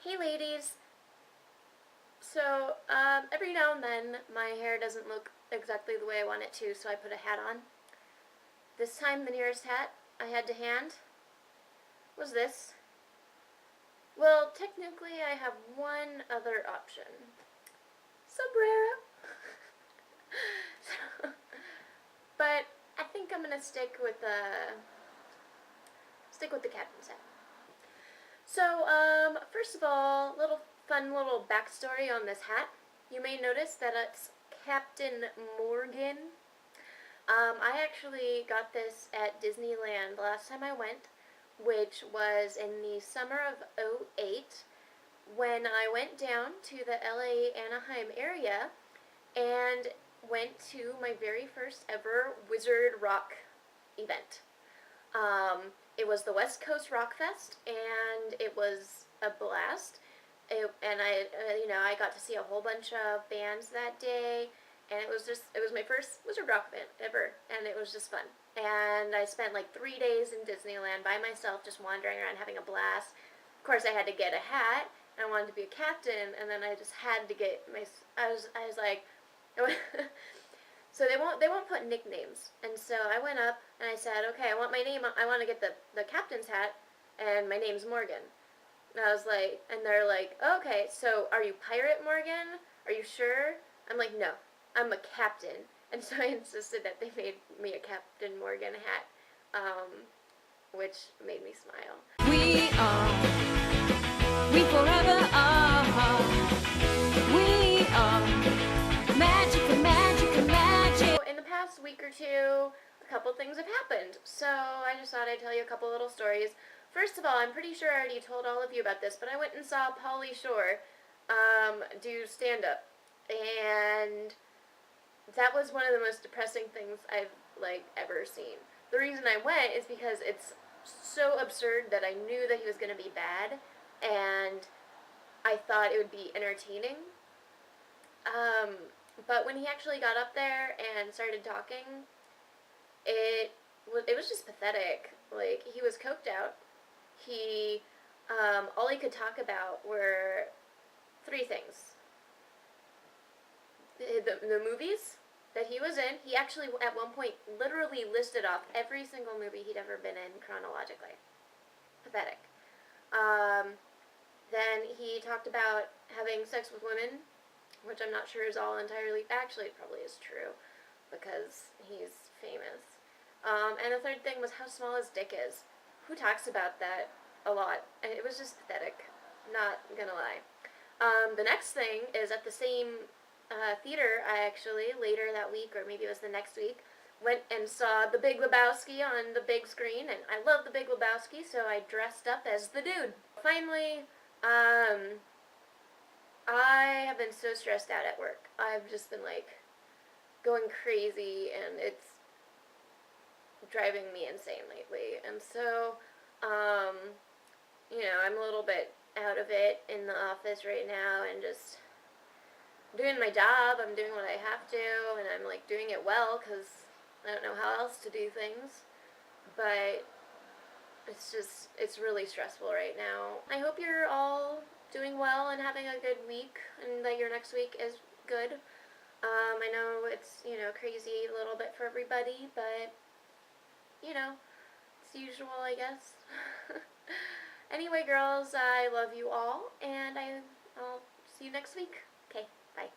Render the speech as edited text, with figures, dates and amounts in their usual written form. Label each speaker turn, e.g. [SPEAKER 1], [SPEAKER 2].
[SPEAKER 1] Hey ladies! Every now and then my hair doesn't look exactly the way I want it to, so I put a hat on. This time the nearest hat I had to hand was this. Well, technically I have one other option. Sombrero! But I think I'm gonna stick with the captain's hat. First of all, fun little backstory on this hat. You may notice that it's Captain Morgan. I actually got this at Disneyland last time I went, which was in the summer of '08, when I went down to the LA Anaheim area and went to my very first ever Wizard Rock event. It was the West Coast Rock Fest, and it was a blast. I got to see a whole bunch of bands that day, and it was my first Wizard Rock event ever, and it was just fun. And I spent like 3 days in Disneyland by myself, just wandering around, having a blast. Of course, I had to get a hat, and I wanted to be a captain, and then I just had to get I was like, so they won't put nicknames, and so I went up and I said, okay, I want my name. I want to get the captain's hat, and my name's Morgan. And I was like, and they're like, okay, so are you Pirate Morgan? Are you sure? I'm like, no, I'm a captain. And so I insisted that they made me a Captain Morgan hat, which made me smile.
[SPEAKER 2] We forever are. We are magic, magic, magic.
[SPEAKER 1] So in the past week or two, a couple things have happened. So I just thought I'd tell you a couple little stories. First of all, I'm pretty sure I already told all of you about this, but I went and saw Pauly do stand-up. And that was one of the most depressing things I've, ever seen. The reason I went is because it's so absurd that I knew that he was going to be bad, and I thought it would be entertaining. But when he actually got up there and started talking, it was just pathetic. Like, he was coked out. All he could talk about were three things. The movies that he was in. He actually, at one point, literally listed off every single movie he'd ever been in chronologically. Pathetic. Then he talked about having sex with women, which I'm not sure is all entirely, actually it probably is true, because he's famous. And the third thing was how small his dick is. Who talks about that a lot? And it was just pathetic, not gonna lie. The next thing is at the same theater, I actually, later that week, or maybe it was the next week, went and saw The Big Lebowski on the big screen, and I love The Big Lebowski, so I dressed up as the dude. Finally, I have been so stressed out at work. I've just been, going crazy, and it's driving me insane lately. And so, I'm a little bit out of it in the office right now, and just doing my job. I'm doing what I have to, and I'm, doing it well, because I don't know how else to do things. But it's really stressful right now. I hope you're all doing well and having a good week, and that your next week is good. I know it's, crazy a little bit for everybody, but, it's usual, I guess. Anyway, girls, I love you all, and I'll see you next week. Okay, bye.